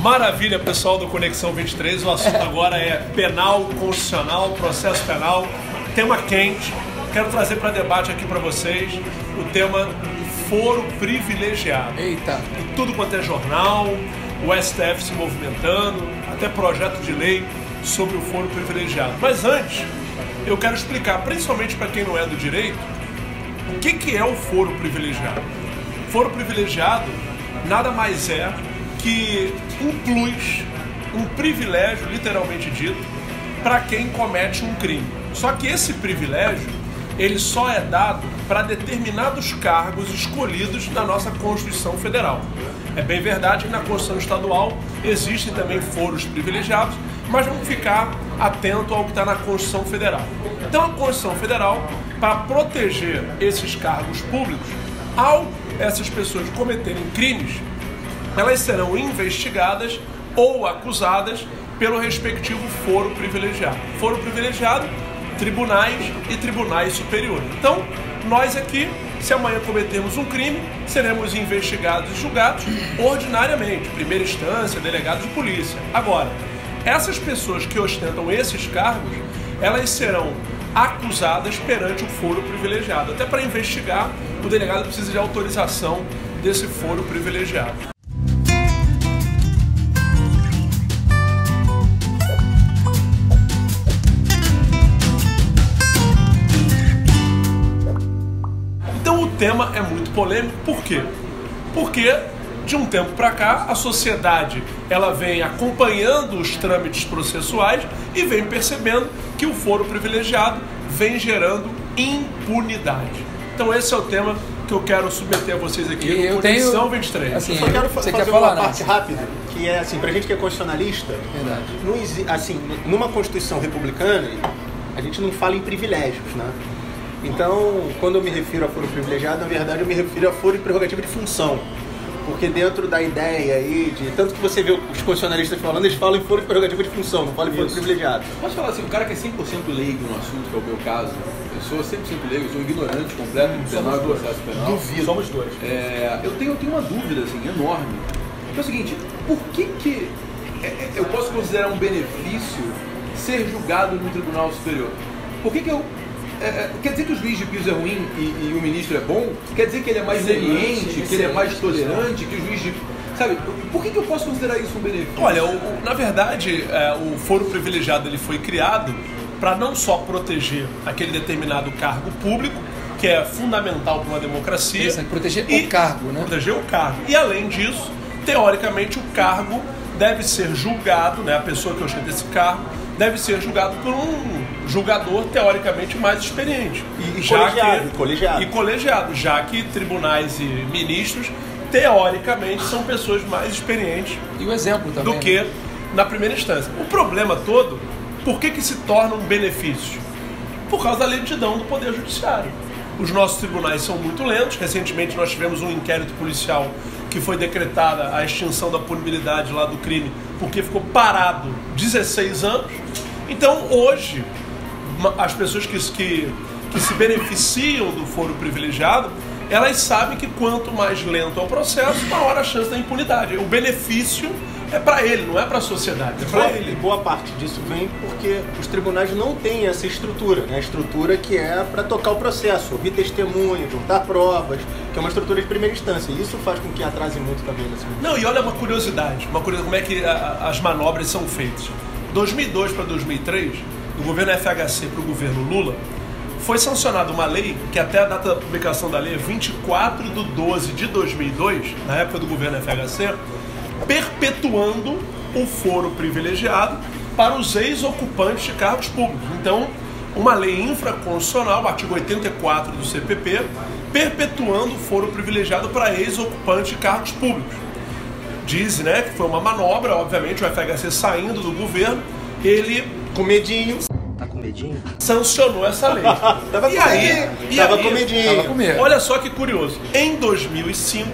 Maravilha, pessoal do Conexão 23. O assunto agora é penal, constitucional, processo penal. Tema quente. Quero trazer para debate aqui para vocês o tema foro privilegiado. Eita! Em tudo quanto é jornal, o STF se movimentando, até projeto de lei sobre o foro privilegiado. Mas antes, eu quero explicar, principalmente para quem não é do direito, o que é o foro privilegiado. Foro privilegiado nada mais é que um plus, um privilégio, literalmente dito, para quem comete um crime. Só que esse privilégio, ele só é dado para determinados cargos escolhidos na nossa Constituição Federal. É bem verdade que na Constituição Estadual existem também foros privilegiados, mas vamos ficar atento ao que está na Constituição Federal. Então a Constituição Federal, para proteger esses cargos públicos, ao essas pessoas cometerem crimes, elas serão investigadas ou acusadas pelo respectivo foro privilegiado. Foro privilegiado, tribunais e tribunais superiores. Então, nós aqui, se amanhã cometermos um crime, seremos investigados e julgados ordinariamente, primeira instância, delegado de polícia. Agora, essas pessoas que ostentam esses cargos, elas serão acusadas perante o foro privilegiado. Até para investigar, o delegado precisa de autorização desse foro privilegiado. Então o tema é muito polêmico. Por quê? Porque de um tempo para cá, a sociedade ela vem acompanhando os trâmites processuais e vem percebendo que o foro privilegiado vem gerando impunidade. Então esse é o tema que eu quero submeter a vocês aqui no Conexão 23. Assim, eu só quero fazer uma parte rápida, que é assim, pra gente que é constitucionalista, assim, numa Constituição republicana, a gente não fala em privilégios, né? Então, quando eu me refiro a foro privilegiado, na verdade eu me refiro a foro e prerrogativa de função. Porque dentro da ideia aí, tanto que você vê os constitucionalistas falando, eles falam em foro e prerrogativa de função, não falam em foro privilegiado. Posso falar assim, o cara que é 100% leigo no assunto, que é o meu caso, eu sou 100% leigo, eu sou ignorante completo no penal e processo penal. Duvido. Somos dois. Eu tenho uma dúvida assim, enorme. É o seguinte, por que eu posso considerar um benefício ser julgado no Tribunal Superior? Por que eu... quer dizer que o juiz de piso é ruim e o ministro é bom? Quer dizer que ele é mais leniente, que ele é mais tolerante, que o juiz de... Sabe, por que eu posso considerar isso um benefício? Olha, na verdade, o foro privilegiado ele foi criado para não só proteger aquele determinado cargo público, que é fundamental para uma democracia. Isso, proteger o cargo, né? Proteger o cargo. E além disso, teoricamente, o cargo deve ser julgado, né? A pessoa que ostenta esse cargo deve ser julgado por um julgador teoricamente mais experiente. Colegiado, já que tribunais e ministros, teoricamente, são pessoas mais experientes e o exemplo também, do que na primeira instância. O problema todo, por que se torna um benefício? Por causa da lentidão do Poder Judiciário. Os nossos tribunais são muito lentos. Recentemente nós tivemos um inquérito policial que foi decretada a extinção da punibilidade lá do crime porque ficou parado 16 anos. Então hoje as pessoas que se beneficiam do foro privilegiado, elas sabem que quanto mais lento é o processo, maior a chance da impunidade. O benefício é para ele, não é para a sociedade, é para ele. E boa parte disso vem porque os tribunais não têm essa estrutura, né? A estrutura que é para tocar o processo, ouvir testemunhas, juntar provas, que é uma estrutura de primeira instância. E isso faz com que atrase muito também. Não, e olha uma curiosidade, como é que as manobras são feitas. 2002 para 2003, do governo FHC para o governo Lula, foi sancionada uma lei, que até a data da publicação da lei é 24/12/2002, na época do governo FHC, perpetuando o foro privilegiado para os ex-ocupantes de cargos públicos. Então, uma lei infraconstitucional, o artigo 84 do CPP, perpetuando o foro privilegiado para ex-ocupantes de cargos públicos. Diz, né, que foi uma manobra, obviamente, o FHC saindo do governo, ele... Com medinho. Sancionou essa lei. Tava com medinho. Olha só que curioso. Em 2005,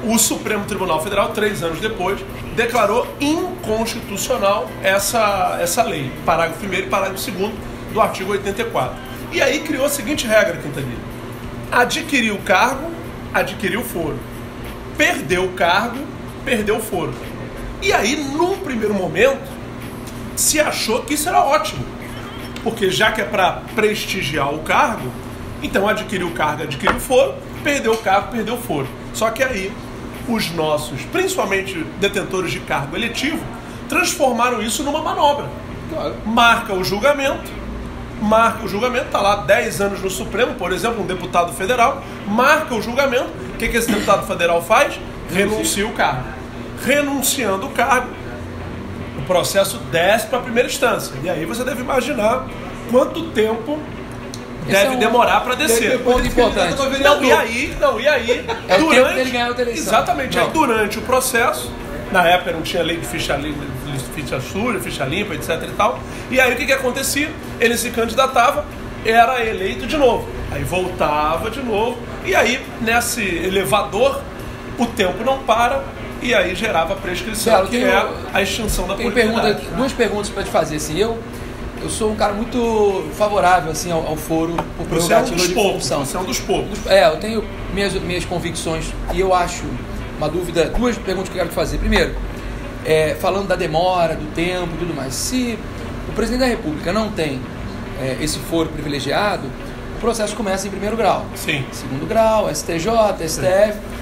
o Supremo Tribunal Federal, 3 anos depois, declarou inconstitucional essa lei, parágrafo 1º e parágrafo 2º do artigo 84. E aí criou a seguinte regra, Quintanilha: adquiriu o cargo, adquiriu o foro. Perdeu o cargo, perdeu o foro. E aí, num primeiro momento, se achou que isso era ótimo. Porque já que é para prestigiar o cargo, então adquiriu o cargo, adquiriu o foro, perdeu o cargo, perdeu o foro. Só que aí, os nossos, principalmente detentores de cargo eletivo, transformaram isso numa manobra. Claro. Marca o julgamento, está lá 10 anos no Supremo, por exemplo, um deputado federal, marca o julgamento, o que esse deputado federal faz? Renuncia o cargo. Renunciando o cargo, o processo desce para a primeira instância. E aí você deve imaginar quanto tempo deve demorar para descer. Ponto importante. E aí, é o tempo dele ganhar a eleição. Exatamente. Aí, durante o processo, na época não tinha lei de ficha suja, ficha limpa, etc e tal. E aí o que acontecia? Ele se candidatava, era eleito de novo. Aí voltava de novo. E aí, nesse elevador, o tempo não para. E aí gerava a prescrição, que é a extinção da punibilidade. Duas perguntas para te fazer. Assim, eu sou um cara muito favorável assim, ao foro por prerrogativa de função. Você é um dos poucos. Eu tenho minhas convicções e eu acho uma dúvida. Duas perguntas que eu quero te fazer. Primeiro, falando da demora, do tempo e tudo mais. Se o presidente da República não tem esse foro privilegiado, o processo começa em primeiro grau. Sim. Segundo grau, STJ, STF. Sim.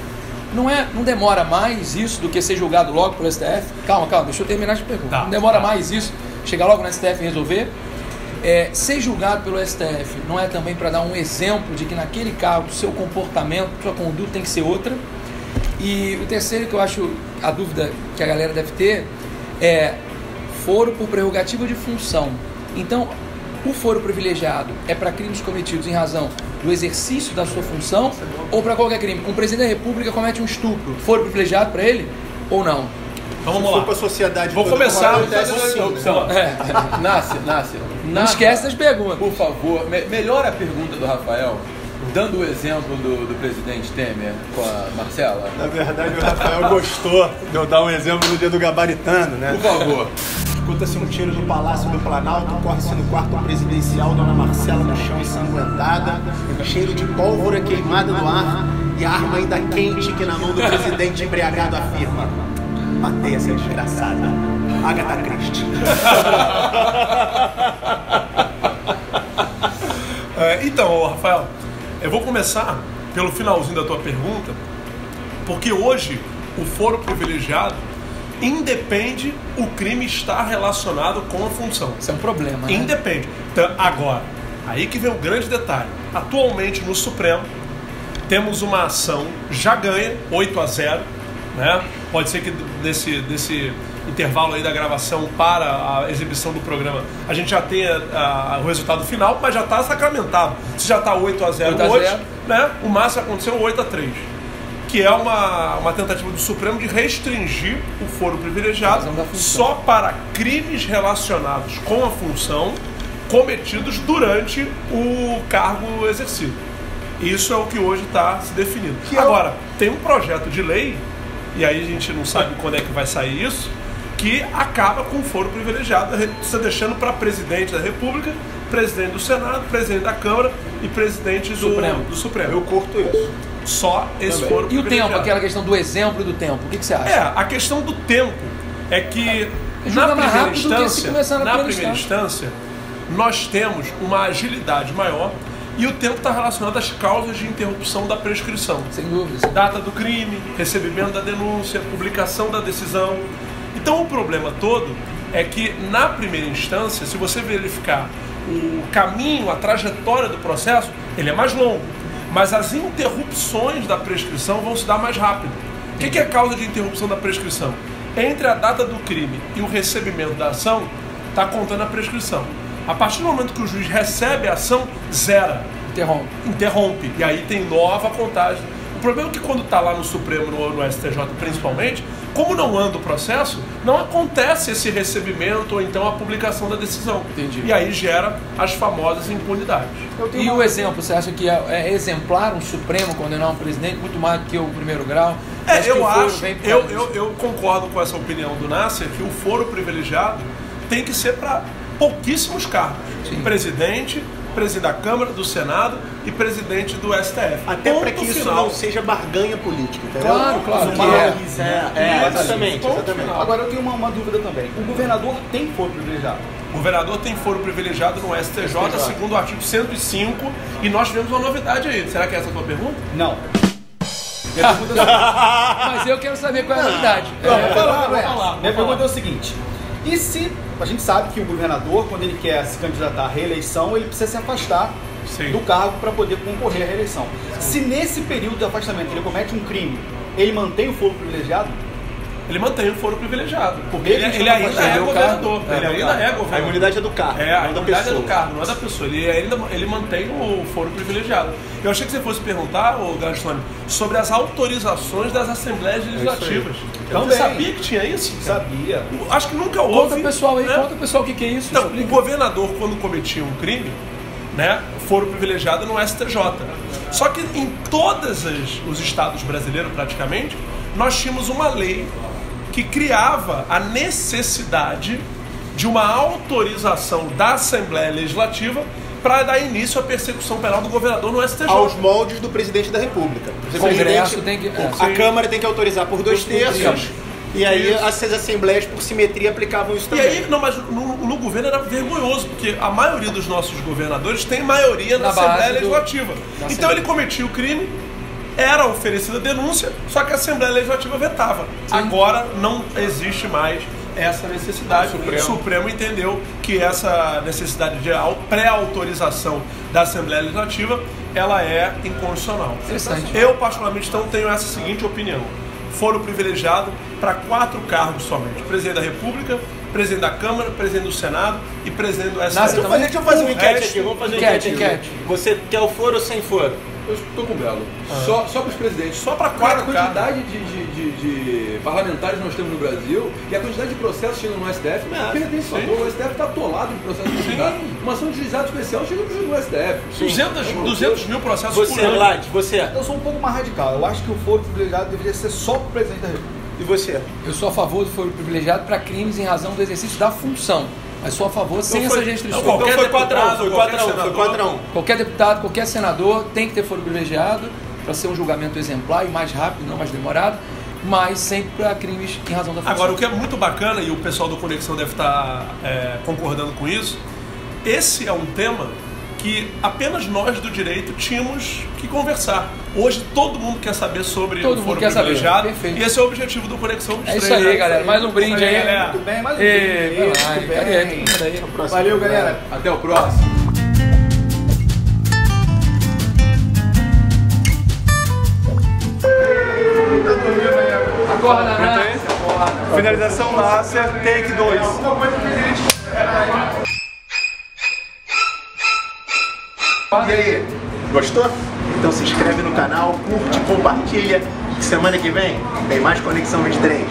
Não demora mais isso do que ser julgado logo pelo STF? Calma, deixa eu terminar essa pergunta. Não demora mais isso, chegar logo no STF e resolver? Ser julgado pelo STF não é também para dar um exemplo de que naquele cargo, seu comportamento, sua conduta tem que ser outra? E o terceiro que eu acho, a dúvida que a galera deve ter é foro por prerrogativa de função. Então, o foro privilegiado é para crimes cometidos em razão do exercício da sua função ou para qualquer crime? Um presidente da República comete um estupro, foro privilegiado para ele ou não? Então vamos lá. Para a sociedade. Vou começar. Nácia. Não esquece das perguntas. Por favor, melhora a pergunta do Rafael, dando o exemplo do presidente Temer com a Marcela. Na verdade, o Rafael gostou de eu dar um exemplo no dia do gabaritano, né? Por favor. Escuta-se um tiro no Palácio do Planalto, corre-se no quarto presidencial, Dona Marcela no chão ensanguentada, cheiro de pólvora queimada no ar e a arma ainda quente que na mão do presidente embriagado afirma: matei essa desgraçada, Agatha Christie. Então, Rafael, eu vou começar pelo finalzinho da tua pergunta, porque hoje o foro privilegiado independe o crime estar relacionado com a função. Isso é um problema, né? Independe. Então, agora, aí que vem o grande detalhe. Atualmente no Supremo temos uma ação já ganha, 8-0, né? Pode ser que desse intervalo aí da gravação para a exibição do programa a gente já tenha o resultado final, mas já está sacramentado. Se já está 8-0 hoje, né? O máximo aconteceu 8-3. Que é uma tentativa do Supremo de restringir o foro privilegiado só para crimes relacionados com a função cometidos durante o cargo exercido. Isso é o que hoje está se definindo. Agora, tem um projeto de lei, e aí a gente não sabe quando é que vai sair isso, que acaba com o foro privilegiado, você deixando para presidente da República, presidente do Senado, presidente da Câmara e presidente do Supremo. Eu curto isso. Só esse foro privilegiado. E o tempo, aquela questão do exemplo do tempo, o que você acha? A questão do tempo é que na primeira instância nós temos uma agilidade maior e o tempo está relacionado às causas de interrupção da prescrição. Sem dúvida. Data do crime, recebimento da denúncia, publicação da decisão. Então o problema todo é que na primeira instância, se você verificar o caminho, a trajetória do processo, ele é mais longo. Mas as interrupções da prescrição vão se dar mais rápido. O que é a causa de interrupção da prescrição? Entre a data do crime e o recebimento da ação, está contando a prescrição. A partir do momento que o juiz recebe a ação, zera. Interrompe. E aí tem nova contagem. O problema é que quando está lá no Supremo, no STJ principalmente, como não anda o processo, não acontece esse recebimento ou então a publicação da decisão. Entendi. E aí gera as famosas impunidades. E o exemplo, você acha que é exemplar um Supremo condenar um presidente muito mais do que o primeiro grau? Eu concordo com essa opinião do Nasser, que o foro privilegiado tem que ser para pouquíssimos cargos. Sim. Presidente, presidente da Câmara, do Senado e presidente do STF. Até para que isso não seja barganha política, entendeu? Claro. Exatamente. Agora eu tenho uma dúvida também. O governador tem foro privilegiado? O governador tem foro privilegiado no STJ, segundo o artigo 105, e nós tivemos uma novidade aí. Será que é essa a tua pergunta? Não. Mas eu quero saber qual é a novidade. Vamos falar. Minha pergunta é o seguinte: e se a gente sabe que o governador, quando ele quer se candidatar à reeleição, ele precisa se afastar do cargo para poder concorrer à reeleição. Se nesse período de afastamento ele comete um crime, ele mantém o foro privilegiado? Ele mantém o foro privilegiado, porque ele ainda é governador. Ele ainda é governador. A imunidade é do cargo, a imunidade é do cargo, não é da pessoa. Ele mantém o foro privilegiado. Eu achei que você fosse perguntar, Gastone, sobre as autorizações das Assembleias Legislativas. Você sabia que tinha isso? Sabia. Acho que nunca houve. Conta pessoal aí, né? conta pessoal o que é isso. Então, o governador, quando cometia um crime, né, foro privilegiado no STJ. Só que em todos os estados brasileiros, praticamente, nós tínhamos uma lei que criava a necessidade de uma autorização da Assembleia Legislativa para dar início à persecução penal do governador no STJ. Aos moldes do presidente da República. O Congresso tem que... A Câmara tem que autorizar por 2/3. E aí as assembleias, por simetria, aplicavam isso também. E aí, não, mas no governo era vergonhoso, porque a maioria dos nossos governadores tem maioria na Assembleia Legislativa. Então ele cometia o crime, era oferecida denúncia, só que a Assembleia Legislativa vetava. Sim. Agora não existe mais essa necessidade. O Supremo entendeu que essa necessidade de pré-autorização da Assembleia Legislativa, ela é inconstitucional. Eu, particularmente, então, tenho essa seguinte opinião. Foro privilegiado para 4 cargos somente: presidente da República, presidente da Câmara, presidente do Senado e presidente do STF. Deixa eu fazer uma enquete aqui. Vamos fazer uma enquete. Você quer o foro ou sem foro? Eu estou com o Belo. Só para os presidentes. Só para 4 cargos. A quantidade de parlamentares nós temos no Brasil e a quantidade de processos chegam no STF. O STF está atolado de processos de juizado. Uma ação de juizado especial chega no STF. 200 mil processos por ano. Eu sou um pouco mais radical. Eu acho que o foro privilegiado deveria ser só para o presidente da República. E você? Eu sou a favor do foro privilegiado para crimes em razão do exercício da função. Mas sou a favor sem essas restrições. Foi 4x1. Qualquer deputado, qualquer senador tem que ter foro privilegiado para ser um julgamento exemplar e mais rápido, não mais demorado, mas sempre para crimes em razão da função. Agora, o que é muito bacana, e o pessoal do Conexão deve estar concordando com isso, esse é um tema que apenas nós do direito tínhamos que conversar. Hoje todo mundo quer saber sobre o foro privilegiado. E esse é o objetivo do Conexão dos Três. É isso aí, galera. Mais um brinde aí. Galera. Muito bem, mais um brinde. Valeu, galera. Até o próximo. Acorda, né? Finalização Lácer, take 2. E aí, gostou? Então se inscreve no canal, curte, compartilha. Semana que vem tem mais Conexão 23.